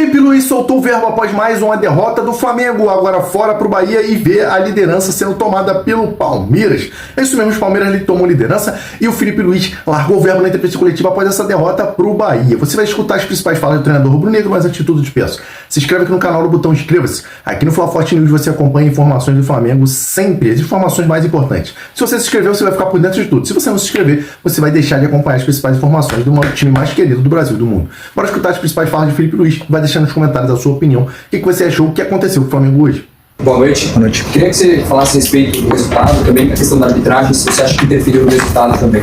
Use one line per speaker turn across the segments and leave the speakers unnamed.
Filipe Luiz soltou o verbo após mais uma derrota do Flamengo, agora fora para o Bahia e vê a liderança sendo tomada pelo Palmeiras. É isso mesmo, os Palmeiras ele tomou liderança e o Filipe Luiz largou o verbo na entrevista coletiva após essa derrota para o Bahia. Você vai escutar as principais falas do treinador rubro-negro, mas antes de tudo te peço, se inscreve aqui no canal no botão inscreva-se. Aqui no Fla Forte News você acompanha informações do Flamengo sempre, as informações mais importantes. Se você se inscrever, você vai ficar por dentro de tudo. Se você não se inscrever, você vai deixar de acompanhar as principais informações do time mais querido do Brasil e do mundo. Bora escutar as principais falas de Filipe Luiz. Vai deixando nos comentários a sua opinião. O que você achou? O que aconteceu com o Flamengo hoje?
Boa noite.
Boa noite.
Queria que você falasse a respeito do resultado, também a questão da arbitragem, se você acha que interferiu no resultado também.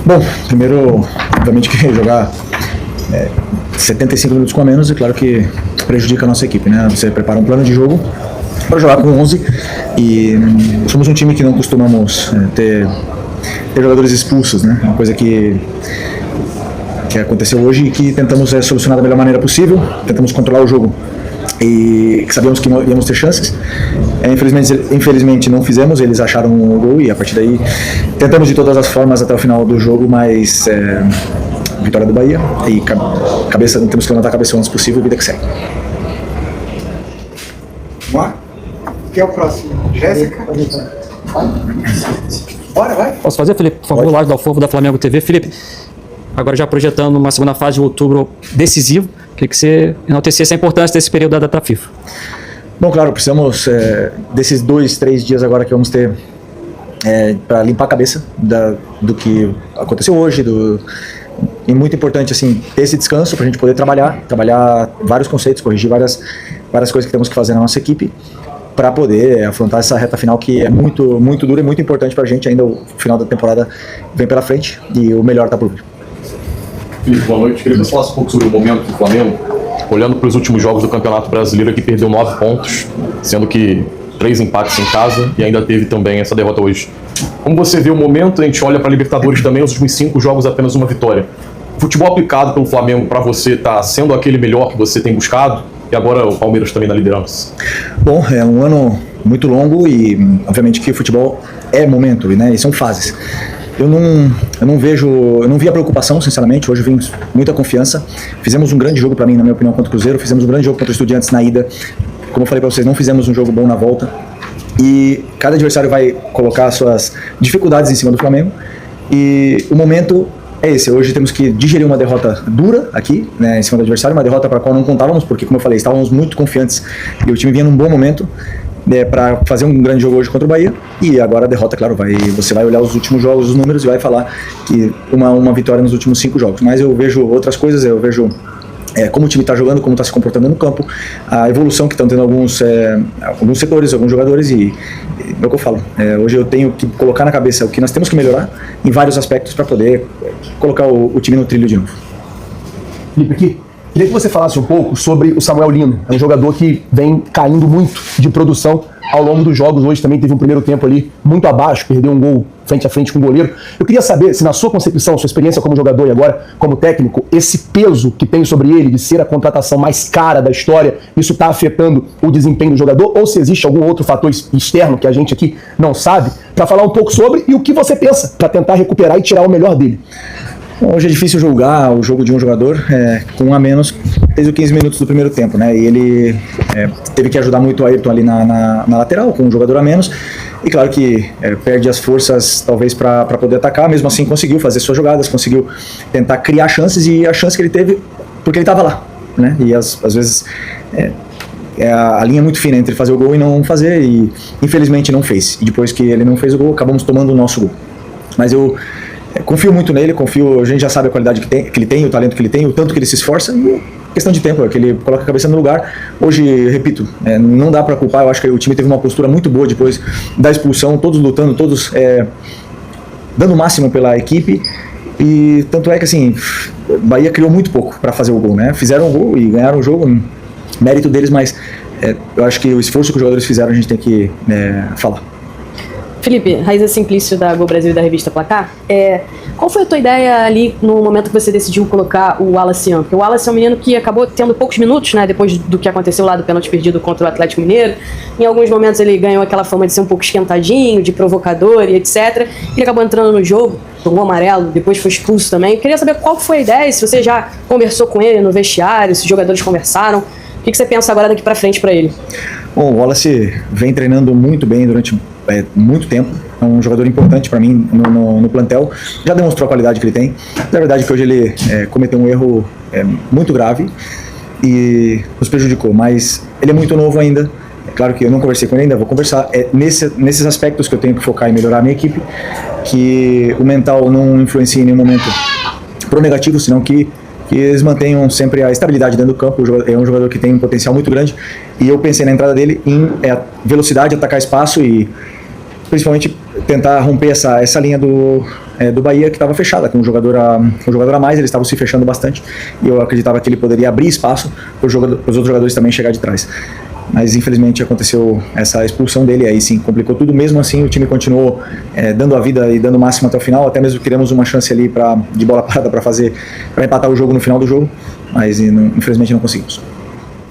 Bom, primeiro, obviamente que jogar 75 minutos com a menos, é claro que prejudica a nossa equipe, né? Você prepara um plano de jogo para jogar com 11 e somos um time que não costumamos ter jogadores expulsos, né? Uma coisa que aconteceu hoje e que tentamos solucionar da melhor maneira possível, tentamos controlar o jogo e sabíamos que íamos ter chances. Infelizmente não fizemos, eles acharam o gol e a partir daí tentamos de todas as formas até o final do jogo, mas vitória do Bahia e temos que levantar a cabeça o antes possível e vida que segue.
Vamos lá? Quem é o próximo? Jéssica? Bora, vai.
Posso fazer, Felipe? Por favor, Lorde do Alforvo da Flamengo TV. Felipe, agora já projetando uma segunda fase de outubro decisivo, queria que você enaltecesse a importância desse período da data FIFA.
Bom, claro, precisamos desses 2-3 dias agora que vamos ter para limpar a cabeça do que aconteceu hoje, e muito importante assim, ter esse descanso para a gente poder trabalhar vários conceitos, corrigir várias coisas que temos que fazer na nossa equipe para poder afrontar essa reta final que é muito, muito dura e muito importante para a gente. Ainda o final da temporada vem pela frente e o melhor está por vir.
Filipe, boa noite. Queria que você falasse um pouco sobre o momento do Flamengo, olhando para os últimos jogos do Campeonato Brasileiro, que perdeu 9 pontos, sendo que 3 empates em casa e ainda teve também essa derrota hoje. Como você vê o momento, a gente olha para a Libertadores também, os últimos 5 jogos apenas uma vitória. O futebol aplicado pelo Flamengo para você está sendo aquele melhor que você tem buscado? E agora o Palmeiras também na liderança.
Bom, é um ano muito longo e obviamente que o futebol é momento, né? E são fases. Eu não vi a preocupação, sinceramente. Hoje vimos muita confiança. Fizemos um grande jogo para mim, na minha opinião, contra o Cruzeiro. Fizemos um grande jogo contra o Estudiantes na ida. Como eu falei para vocês, não fizemos um jogo bom na volta. E cada adversário vai colocar suas dificuldades em cima do Flamengo. E o momento é esse. Hoje temos que digerir uma derrota dura aqui, né, em cima do adversário. Uma derrota para a qual não contávamos, porque, como eu falei, estávamos muito confiantes e o time vinha num bom momento para fazer um grande jogo hoje contra o Bahia. E agora a derrota, claro, você vai olhar os últimos jogos, os números, e vai falar que uma vitória nos últimos 5 jogos. Mas eu vejo outras coisas, eu vejo como o time está jogando, como está se comportando no campo, a evolução que estão tendo alguns setores, alguns jogadores, e é o que eu falo. Hoje eu tenho que colocar na cabeça o que nós temos que melhorar em vários aspectos para poder colocar o time no trilho de novo.
Felipe, aqui, queria que você falasse um pouco sobre o Samuel Lino. É um jogador que vem caindo muito de produção ao longo dos jogos. Hoje também teve um primeiro tempo ali muito abaixo, perdeu um gol frente a frente com o goleiro. Eu queria saber se, na sua concepção, sua experiência como jogador e agora como técnico, esse peso que tem sobre ele de ser a contratação mais cara da história, isso está afetando o desempenho do jogador, ou se existe algum outro fator externo que a gente aqui não sabe, para falar um pouco sobre e o que você pensa para tentar recuperar e tirar o melhor dele.
Hoje é difícil julgar o jogo de um jogador com um a menos desde os 15 minutos do primeiro tempo, né? E ele teve que ajudar muito o Ayrton ali na lateral, com um jogador a menos. E claro que perde as forças talvez para poder atacar, mesmo assim conseguiu fazer suas jogadas, conseguiu tentar criar chances, e a chance que ele teve porque ele estava lá, né? E às vezes a linha é muito fina entre fazer o gol e não fazer, e infelizmente não fez. E depois que ele não fez o gol, acabamos tomando o nosso gol. Mas eu confio muito nele, a gente já sabe a qualidade que ele tem, o talento que ele tem, o tanto que ele se esforça, e questão de tempo, que ele coloca a cabeça no lugar. Hoje, repito, não dá para culpar. Eu acho que o time teve uma postura muito boa depois da expulsão, todos lutando, todos dando o máximo pela equipe, e tanto é que assim, Bahia criou muito pouco para fazer o gol, né? Fizeram o gol e ganharam o jogo, mérito deles, mas eu acho que o esforço que os jogadores fizeram a gente tem que falar.
Felipe, Raíza Simplício da Gol Brasil e da revista Placar. Qual foi a tua ideia ali no momento que você decidiu colocar o Wallace Ian? Porque o Wallace é um menino que acabou tendo poucos minutos, né, depois do que aconteceu lá do pênalti perdido contra o Atlético Mineiro. Em alguns momentos ele ganhou aquela fama de ser um pouco esquentadinho, de provocador e etc. Ele acabou entrando no jogo, tomou amarelo, depois foi expulso também. Eu queria saber qual foi a ideia, se você já conversou com ele no vestiário, se os jogadores conversaram. O que você pensa agora daqui pra frente pra ele?
Bom, o Wallace vem treinando muito bem durante muito tempo. É um jogador importante para mim no plantel. Já demonstrou a qualidade que ele tem. Na verdade que hoje ele cometeu um erro muito grave e nos prejudicou, mas ele é muito novo ainda. É claro que eu não conversei com ele ainda, vou conversar. Nesses aspectos que eu tenho que focar em melhorar a minha equipe, que o mental não influencie em nenhum momento pro negativo, senão que eles mantenham sempre a estabilidade dentro do campo. É um jogador que tem um potencial muito grande e eu pensei na entrada dele em velocidade, atacar espaço e principalmente tentar romper essa linha do Bahia, que estava fechada, com um jogador a mais. Eles estavam se fechando bastante e eu acreditava que ele poderia abrir espaço para os outros jogadores também chegar de trás. Mas infelizmente aconteceu essa expulsão dele, aí sim, complicou tudo. Mesmo assim o time continuou dando a vida e dando o máximo até o final, até mesmo criamos uma chance ali de bola parada para empatar o jogo no final do jogo, mas infelizmente não conseguimos.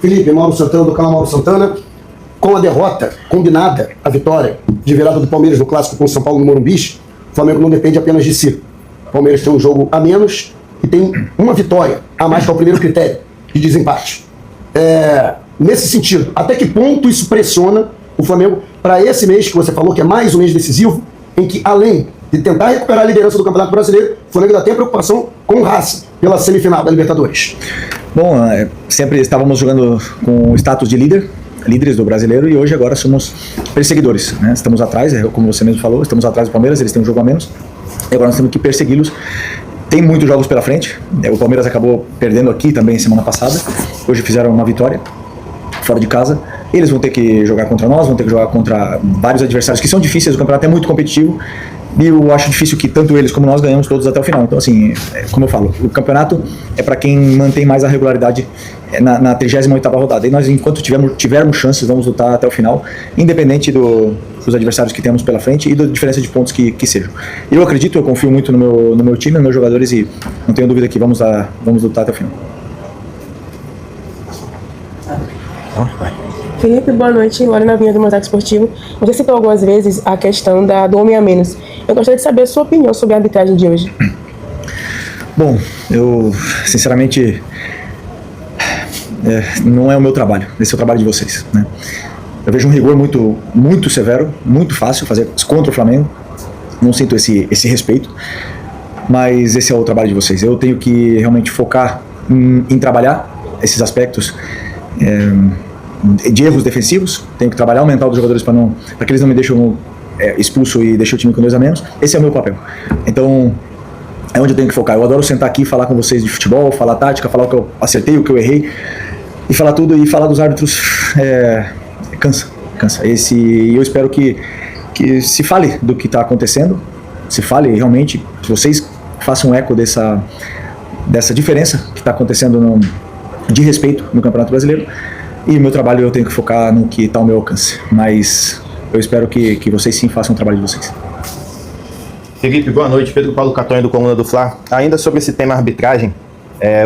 Felipe, Mauro Santana, do canal Mauro Santana. Com a derrota combinada, a vitória de virada do Palmeiras no clássico com o São Paulo no Morumbi, o Flamengo não depende apenas de si. O Palmeiras tem um jogo a menos e tem uma vitória a mais, que é o primeiro critério de desempate. Nesse sentido, até que ponto isso pressiona o Flamengo para esse mês que você falou, que é mais um mês decisivo, em que além de tentar recuperar a liderança do Campeonato Brasileiro, o Flamengo ainda tem preocupação com o Racing pela semifinal da Libertadores?
Bom, sempre estávamos jogando com o status de líderes do Brasileiro, e hoje agora somos perseguidores, né? Estamos atrás, como você mesmo falou, estamos atrás do Palmeiras, eles têm um jogo a menos, e agora nós temos que persegui-los. Tem muitos jogos pela frente, o Palmeiras acabou perdendo aqui também semana passada, hoje fizeram uma vitória fora de casa. Eles vão ter que jogar contra nós, vão ter que jogar contra vários adversários que são difíceis, o campeonato é muito competitivo, e eu acho difícil que tanto eles como nós ganhamos todos até o final. Então assim, como eu falo, o campeonato é para quem mantém mais a regularidade na 38ª rodada, e nós, enquanto tivermos chances, vamos lutar até o final, independente dos adversários que temos pela frente e da diferença de pontos que sejam. Eu acredito, eu confio muito no meu time, nos meus jogadores, e não tenho dúvida que vamos lutar até o final.
Felipe, boa noite. Lorena Vinha do Mozaque Esportivo. Você citou algumas vezes a questão do homem a menos. Eu gostaria de saber a sua opinião sobre a arbitragem de hoje.
Bom, eu sinceramente não é o meu trabalho, esse é o trabalho de vocês, né? Eu vejo um rigor muito, muito severo, muito fácil fazer contra o Flamengo. Não sinto esse respeito, mas esse é o trabalho de vocês. Eu tenho que realmente focar em trabalhar esses aspectos de erros defensivos. Tenho que trabalhar o mental dos jogadores para que eles não me deixem expulso e deixem o time com 2 a menos. Esse é o meu papel. Então é onde eu tenho que focar. Eu adoro sentar aqui e falar com vocês de futebol, falar tática, falar o que eu acertei, o que eu errei, e falar tudo, e falar dos árbitros cansa. E eu espero que se fale do que está acontecendo, se fale realmente, que vocês façam um eco dessa diferença que está acontecendo de respeito no Campeonato Brasileiro. E o meu trabalho eu tenho que focar no que está ao meu alcance, mas eu espero que vocês sim façam o trabalho de vocês.
Felipe, boa noite. Pedro Paulo Catonha do Coluna do Fla. Ainda sobre esse tema arbitragem,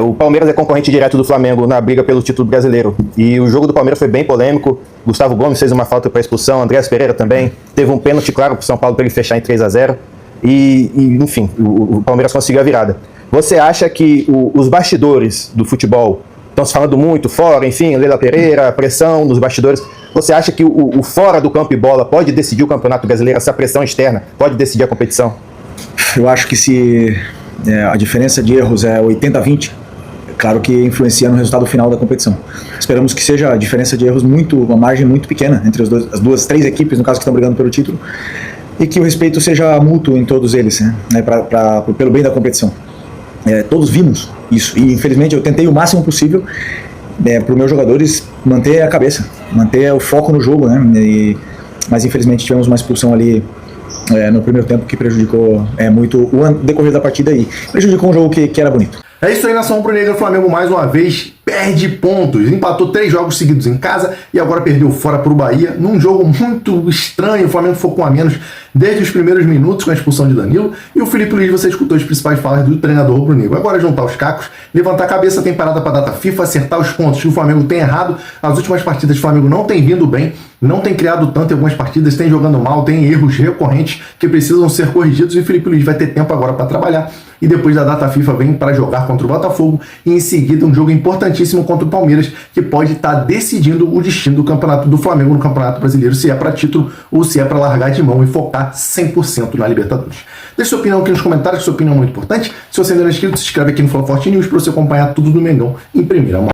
o Palmeiras é concorrente direto do Flamengo na briga pelo título brasileiro, e o jogo do Palmeiras foi bem polêmico. Gustavo Gomes fez uma falta para expulsão, Andrés Pereira também teve um pênalti claro para o São Paulo para ele fechar em 3-0, e enfim, o Palmeiras conseguiu a virada. Você acha que os bastidores do futebol estão se falando muito fora, enfim, Leila Pereira, pressão nos bastidores? Você acha que o fora do campo e bola pode decidir o Campeonato Brasileiro? Essa pressão externa pode decidir a competição?
Eu acho que se a diferença de erros é 80-20, claro que influencia no resultado final da competição. Esperamos que seja a diferença de erros uma margem muito pequena entre as três equipes, no caso, que estão brigando pelo título, e que o respeito seja mútuo em todos eles, né, pelo bem da competição. Todos vimos isso, e infelizmente eu tentei o máximo possível para os meus jogadores manter a cabeça, manter o foco no jogo, né? Mas infelizmente tivemos uma expulsão ali no primeiro tempo que prejudicou muito o decorrer da partida, e prejudicou um jogo que era bonito.
É isso aí, nação rubro-negra. O Flamengo mais uma vez perde pontos. Empatou 3 jogos seguidos em casa e agora perdeu fora para o Bahia, num jogo muito estranho. O Flamengo ficou com a menos desde os primeiros minutos com a expulsão de Danilo. E o Felipe Luiz, você escutou as principais falas do treinador rubro-negro. Agora juntar os cacos, levantar a cabeça, tem parada para a data FIFA, acertar os pontos que o Flamengo tem errado. As últimas partidas do Flamengo não tem vindo bem, não tem criado tanto em algumas partidas, tem jogando mal, tem erros recorrentes que precisam ser corrigidos e o Felipe Luiz vai ter tempo agora para trabalhar. E depois da data FIFA vem para jogar contra o Botafogo e em seguida um jogo importantíssimo contra o Palmeiras, que pode estar decidindo o destino do campeonato do Flamengo no Campeonato Brasileiro, se é para título ou se é para largar de mão e focar 100% na Libertadores. Deixe sua opinião aqui nos comentários, que sua opinião é muito importante. Se você ainda não é inscrito, se inscreve aqui no Fla Forte News para você acompanhar tudo do Mengão em primeira mão.